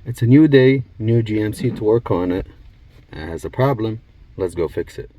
It's a new day, new GMC to work on it. It has a problem. Let's go fix it.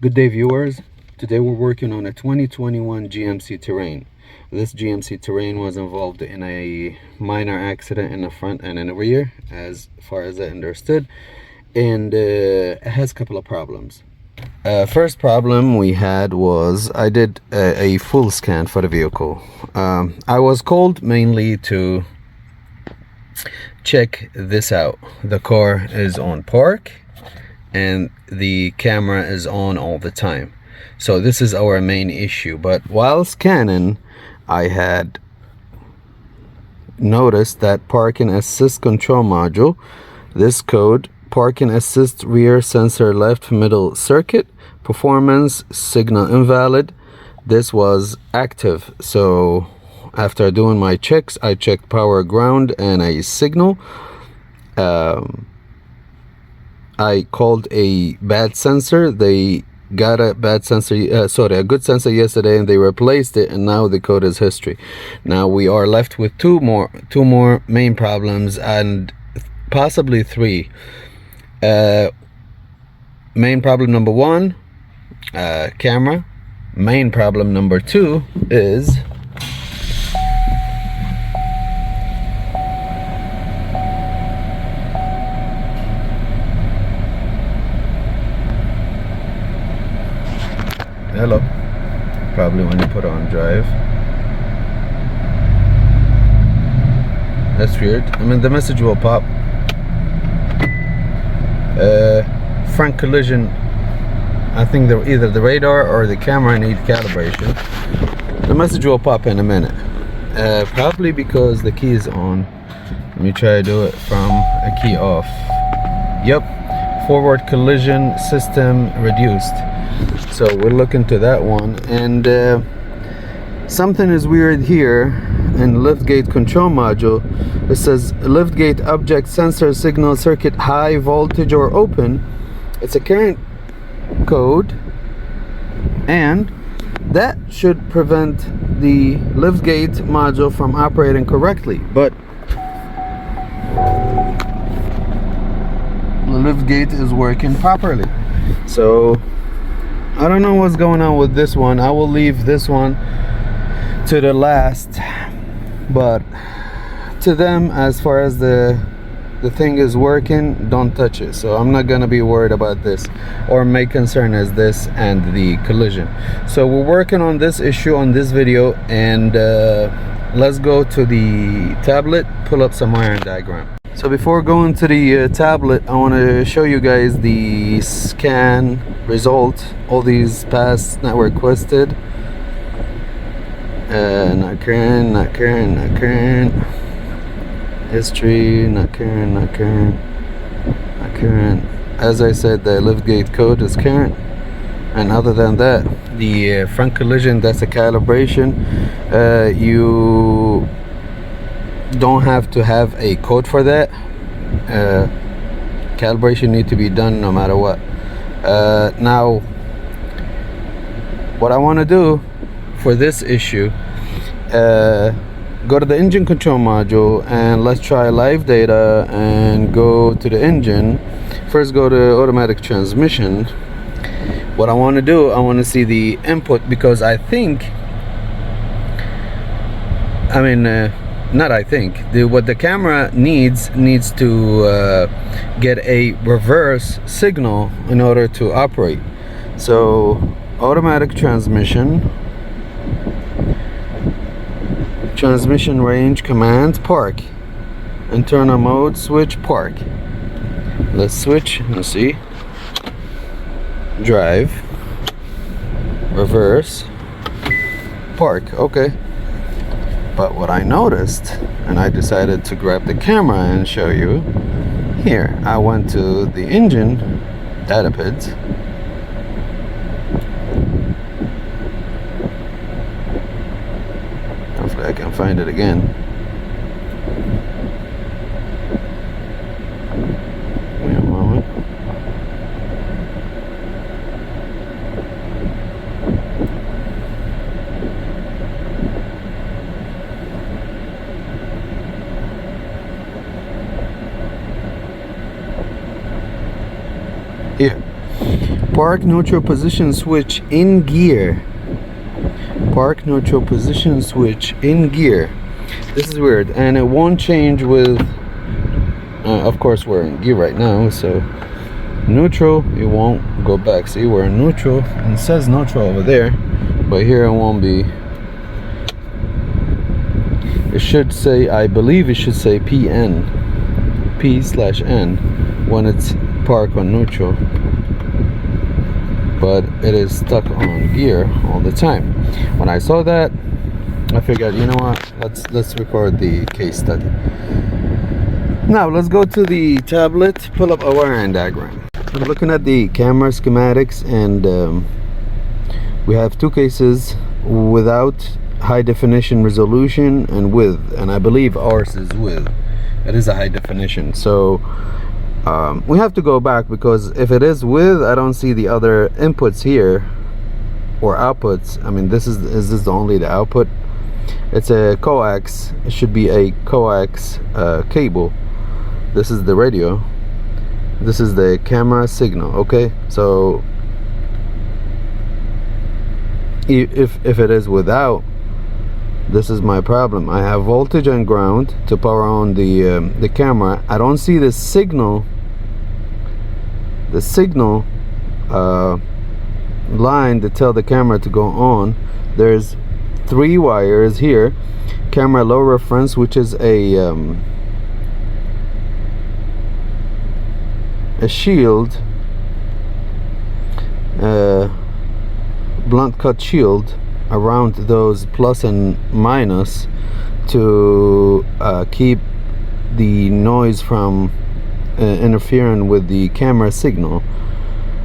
Good day, viewers. Today we're working on a 2021 GMC Terrain. This GMC Terrain was involved in a minor accident in the front and in the rear, as far as I understood, and it has a couple of problems. First problem we had was I did a full scan for the vehicle. I was called mainly to check this out. The car is on park and the camera is on all the time, so this is our main issue. But while scanning, I had noticed that parking assist control module, this code, parking assist rear sensor left middle circuit, performance signal invalid, this was active. So after doing my checks, I checked power, ground, and a signal. I called a bad sensor. They got a bad sensor, a good sensor yesterday, and they replaced it, and now the code is history. Now we are left with two more main problems, and possibly three. Main problem number one, camera. Main problem number two is hello, probably when you put on drive. That's weird. I mean, the message will pop. Front collision. I think either the radar or the camera need calibration. The message will pop in a minute. Probably because the key is on. Let me try to do it from a key off. Yep, forward collision system reduced. So we'll look into that one. And something is weird here in liftgate control module. It says liftgate object sensor signal circuit high voltage or open. It's a current code, and that should prevent the liftgate module from operating correctly, but the liftgate is working properly. So I don't know what's going on with this one. I will leave this one to the last, but to them, as far as the thing is working, don't touch it. So I'm not gonna be worried about this, or my concern is this and the collision. So we're working on this issue on this video, and let's go to the tablet, pull up some wiring diagram. So before going to the tablet, I want to show you guys the scan result. All these passed, not requested, not current, not current, not current, history, not current, not current, not current. As I said, the liftgate code is current, and other than that, the front collision, that's a calibration. You don't have to have a code for that. Calibration need to be done no matter what. Now what I want to do for this issue, go to the engine control module, and let's try live data and go to the engine. First go to automatic transmission. What I want to do, I want to see the input, because I think, I mean, not I think, what the camera needs to get a reverse signal in order to operate. So automatic transmission, transmission range command, park, internal mode, switch, park. Let's switch and see. Drive, reverse, park. Okay. But what I noticed, and I decided to grab the camera and show you, Here, I went to the engine data pads. Hopefully I can find it again. Wait a moment. Here, park neutral position switch in gear. Park neutral position switch in gear. This is weird, and it won't change with of course we're in gear right now, so neutral, it won't go back. See, we're in neutral, and it says neutral over there, but here it won't be. It should say, I believe it should say P/N when it's park on neutral, but it is stuck on gear all the time. When I saw that, I figured, you know what, let's record the case study. Now let's go to the tablet, pull up a wiring diagram. I'm looking at the camera schematics, and we have two cases without high definition resolution and with, and I believe ours is with. It is a high definition, so we have to go back, because if it is with, I don't see the other inputs here or outputs. I mean, is this only the output? It's a coax. It should be a coax cable. This is the radio. This is the camera signal. Okay, so if it is without, this is my problem. I have voltage and ground to power on the camera. I don't see the signal line to tell the camera to go on. There's 3 wires here. Camera low reference, which is a shield, blunt cut shield around those plus and minus to keep the noise from interfering with the camera signal.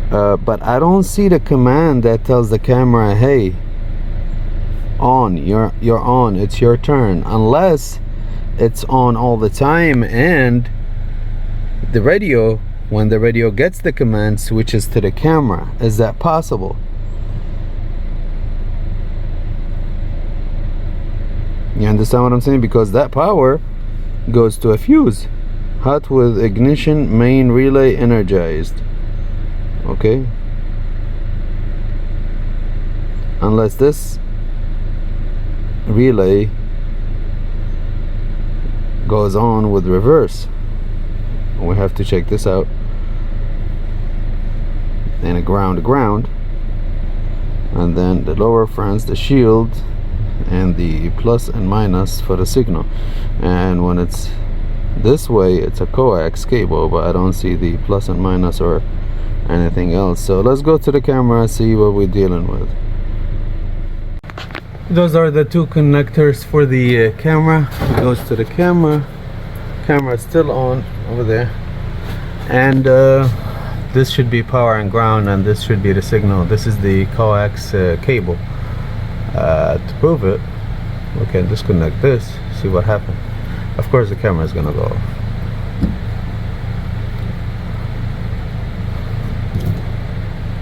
But I don't see the command that tells the camera, hey, on, you're on, it's your turn, unless it's on all the time, and the radio, when the radio gets the command, switches to the camera. Is that possible? You understand what I'm saying? Because that power goes to a fuse. Hot with ignition, main relay energized. Okay, unless this relay goes on with reverse, we have to check this out. And a ground to ground, and then the lower reference, the shield, and the plus and minus for the signal. And when it's this way, it's a coax cable, but I don't see the plus and minus or anything else. So let's go to the camera and see what we're dealing with. Those are the 2 connectors for the camera. It goes to the camera. Camera is still on over there, and this should be power and ground, and this should be the signal. This is the coax cable. To prove it, we can disconnect this, see what happens. Of course the camera is gonna go off.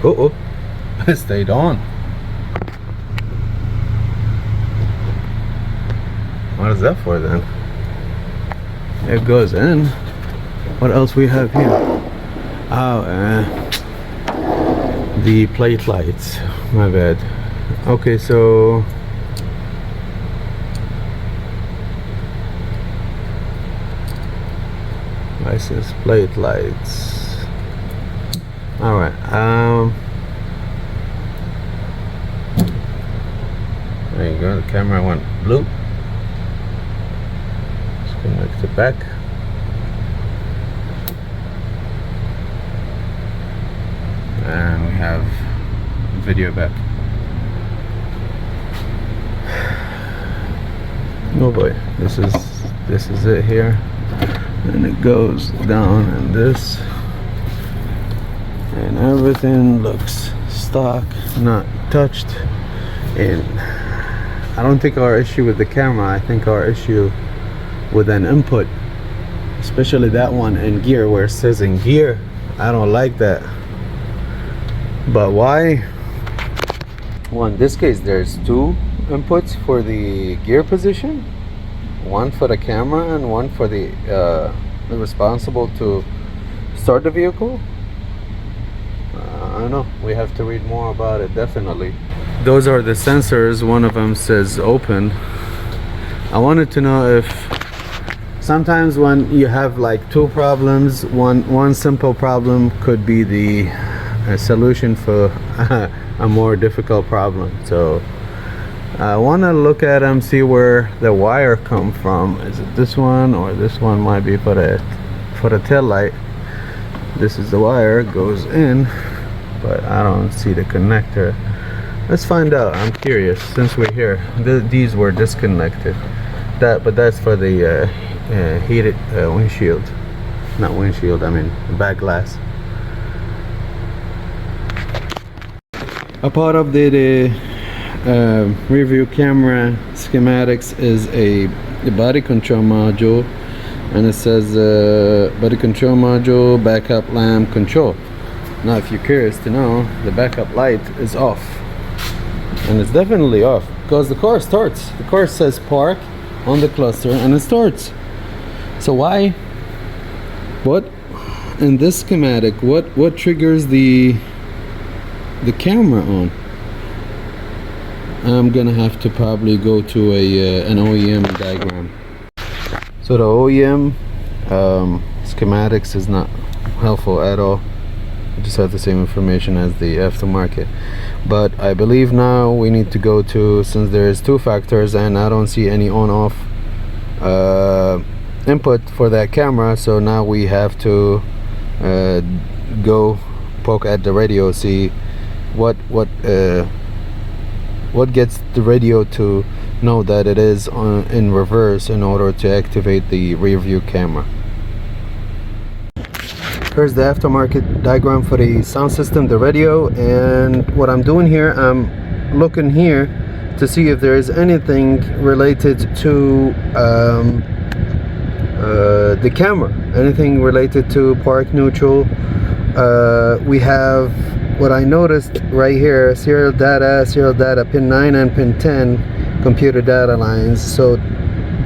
Oh, it stayed on. What is that for then? It goes in. What else we have here? Oh, the plate lights. My bad. Okay, so license plate lights. All right. There you go. The camera went blue. Just connect it back. And we have video back. Oh boy, this is it here. and it goes down in this, and everything looks stock, not touched. And I don't think our issue with the camera, I think our issue with an input, especially that one in gear where it says in gear. I don't like that. But why? Well, in this case there's two inputs for the gear position, one for the camera and one for the responsible to start the vehicle. I don't know, we have to read more about it. Definitely those are the sensors. One of them says open. I wanted to know if sometimes when you have like two problems, one simple problem could be the solution for a more difficult problem. So I want to look at them, see where the wire come from. Is it this one, or this one might be for the tail light? This is the wire, goes in, but I don't see the connector. Let's find out. I'm curious since we're here. These were disconnected. But that's for the heated windshield, not windshield, I mean back glass. A part of the rear view camera schematics is a body control module, and it says body control module, backup lamp control. Now if you're curious to know, the backup light is off, and it's definitely off because the car starts. The car says park on the cluster and it starts. So why? What in this schematic, what triggers the camera on? I'm gonna have to probably go to an OEM diagram. So the OEM schematics is not helpful at all. You just have the same information as the aftermarket. But I believe now we need to go to, since there's two factors and I don't see any on-off input for that camera, so now we have to go poke at the radio, see what gets the radio to know that it is in reverse in order to activate the rear view camera. Here's the aftermarket diagram for the sound system, the radio, and what I'm doing here, I'm looking here to see if there is anything related to the camera, anything related to park neutral. We have what I noticed right here, serial data pin 9 and pin 10 computer data lines. So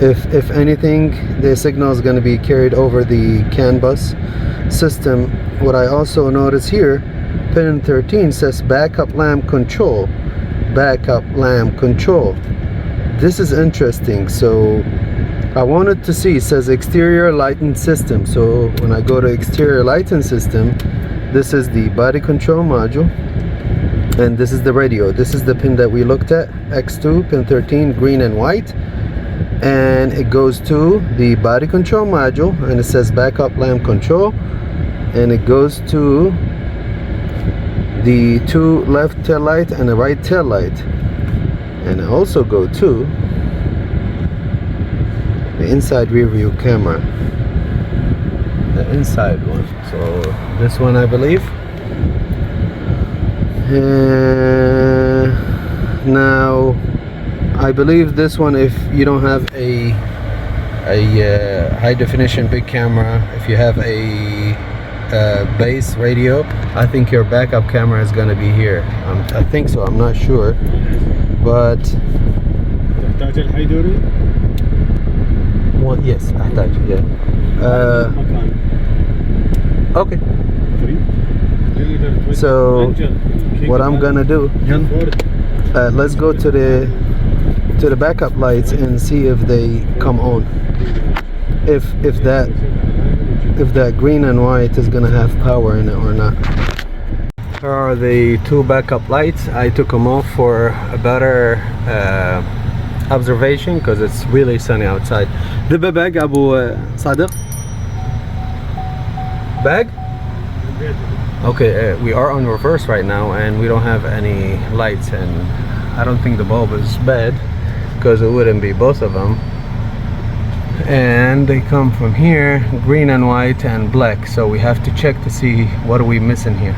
if anything, the signal is going to be carried over the CAN bus system. What I also notice here, pin 13 says backup lamp control, backup lamp control. This is interesting. So I wanted to see, it says exterior lighting system. So when I go to exterior lighting system, this is the body control module, and this is the radio. This is the pin that we looked at, X2, pin 13, green and white, and it goes to the body control module, and it says backup lamp control, and it goes to the two left tail light and the right tail light, and it also go to the inside rear view camera, the inside one. So this one, I believe. Now I believe this one, if you don't have a high definition big camera, if you have a base radio, I think your backup camera is going to be here. I think so, I'm not sure, but one, yes, أحتاج, yeah. Okay. So what I'm gonna do, let's go to the backup lights and see if they come on. If that green and white is gonna have power in it or not. Here are the two backup lights. I took them off for a better observation because it's really sunny outside. The bag, Abu Sadiq. Bag? Okay, we are on reverse right now and we don't have any lights, and I don't think the bulb is bad because it wouldn't be both of them. and they come from here, green and white and black. So we have to check to see what are we missing here.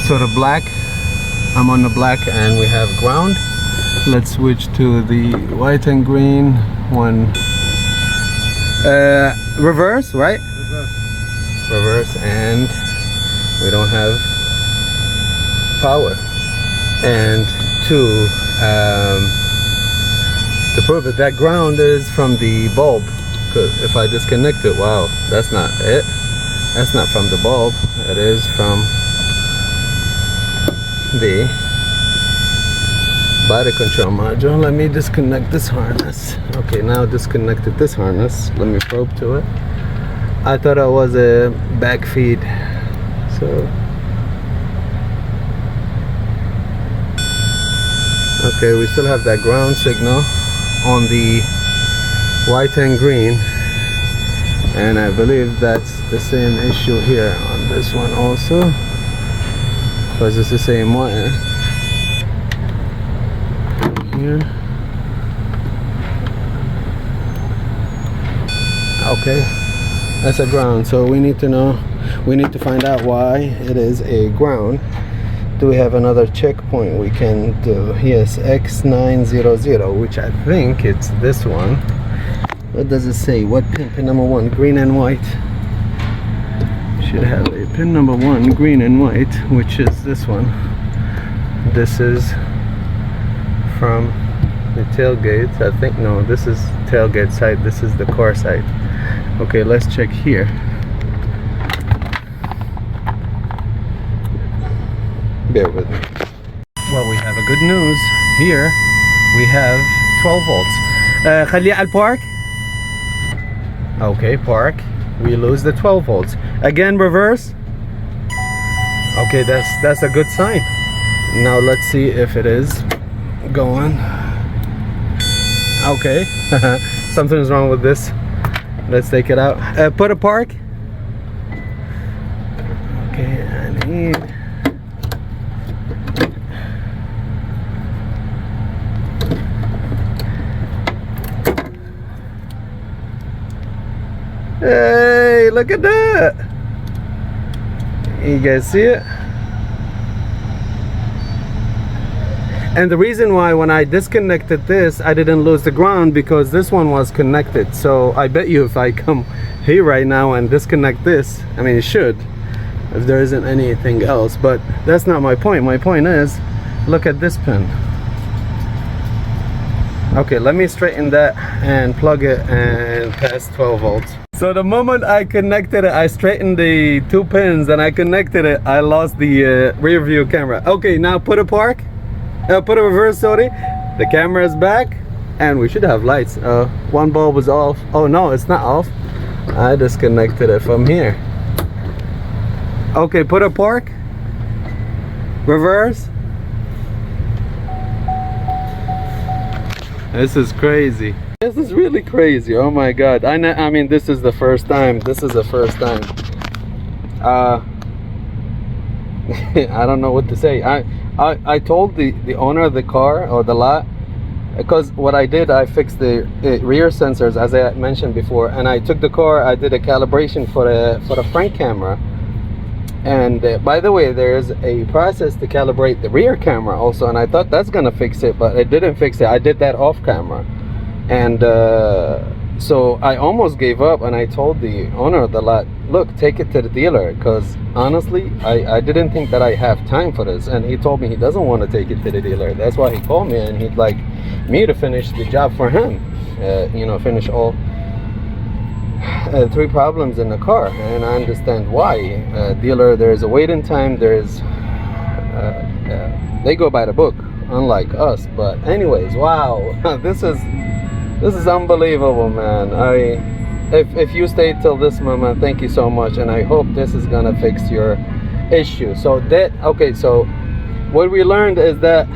So the black, I'm on the black and we have ground. Let's switch to the white and green one. Reverse, right? Reverse, and we don't have power. And to prove it, that ground is from the bulb. Because if I disconnect it, wow, that's not it. That's not from the bulb. It is from the body control module. Let me disconnect this harness. Okay, now disconnected this harness. Let me probe to it. I thought it was a back feed. So okay, we still have that ground signal on the white and green, and I believe that's the same issue here on this one also, because it's the same wire here. Okay, that's a ground. So we need to find out why it is a ground. Do we have another checkpoint we can do? Yes, X900, which I think it's this one. What does it say? What pin? Pin number 1, green and white. Should have a pin number 1, green and white, which is this one. This is from the tailgate. I think, no, this is tailgate side. This is the car side. Okay, let's check here. Bear with me. Well, we have a good news here. We have 12 volts. خليه على البارك. Okay, park. We lose the 12 volts. Again, reverse. Okay, that's a good sign. Now let's see if it is going. Okay, something's wrong with this. Let's take it out. Put a park. Okay, I need. Hey, look at that. You guys see it? And the reason why when I disconnected this, I didn't lose the ground, because this one was connected. So I bet you if I come here right now and disconnect this, I mean, it should, if there isn't anything else, but that's not my point. My point is, look at this pin. Okay, let me straighten that and plug it and pass 12 volts. So the moment I connected it, I straightened the 2 pins and I connected it, I lost the rear view camera. Okay, now put a park, put a reverse, sorry. The camera is back and we should have lights. One bulb is off. Oh no, it's not off. I disconnected it from here. Okay, put a park, reverse. This is crazy. This is really crazy. Oh my god. I mean, this is the first time. This is the first time. I don't know what to say. I told the owner of the car or the lot, because what I did, I fixed the rear sensors, as I mentioned before, and I took the car, I did a calibration for the front camera. And by the way, there's a process to calibrate the rear camera also, and I thought that's gonna fix it, but it didn't fix it. I did that off camera. And so I almost gave up, and I told the owner of the lot, look, take it to the dealer, because honestly I didn't think that I have time for this. And he told me he doesn't want to take it to the dealer. That's why he called me, and he'd like me to finish the job for him, you know, finish all 3 problems in the car. And I understand why. Dealer, there's a waiting time, there's they go by the book, unlike us. But anyways, wow. This is unbelievable, man. If you stayed till this moment, thank you so much, and I hope this is gonna fix your issue. So that, okay, so what we learned is that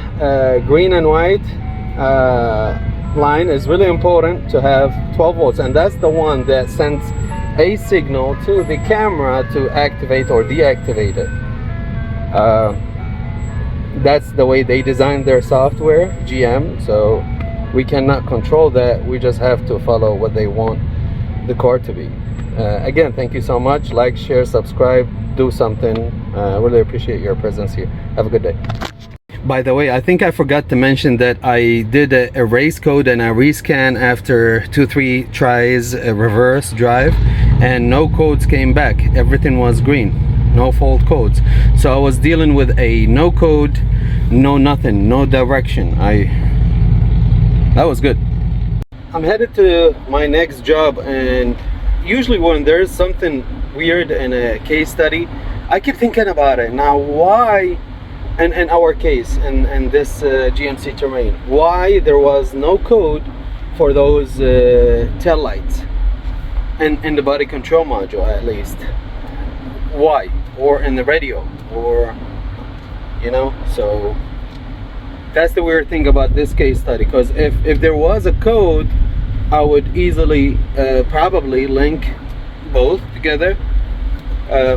green and white line is really important to have 12 volts, and that's the one that sends a signal to the camera to activate or deactivate it. That's the way they designed their software, GM. So We cannot control that. We just have to follow what they want the car to be. Again, thank you so much. Like, share, subscribe, do something. I really appreciate your presence here. Have a good day. By the way, I think I forgot to mention that I did a race code and a rescan after 2-3 tries, a reverse drive, and no codes came back. Everything was green, no fault codes. So I was dealing with a no code, no nothing, no direction. That was good. I'm headed to my next job, and usually when there's something weird in a case study, I keep thinking about it. Now, why, in our case, in this GMC terrain, why there was no code for those tail lights, and in the body control module at least? Why? Or in the radio, or, you know? So that's the weird thing about this case study, because if there was a code, I would easily probably link both together.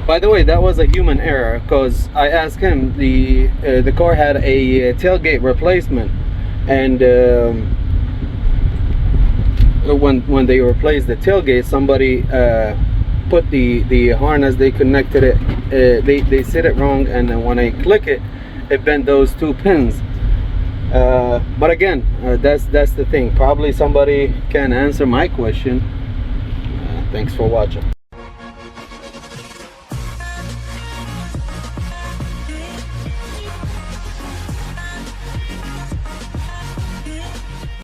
By the way, that was a human error, because I asked him, the car had a tailgate replacement, and when they replaced the tailgate, somebody put the harness, they connected it, they set it wrong, and then when I click it, it bent those two pins. But again, that's the thing. Probably somebody can answer my question. Thanks for watching.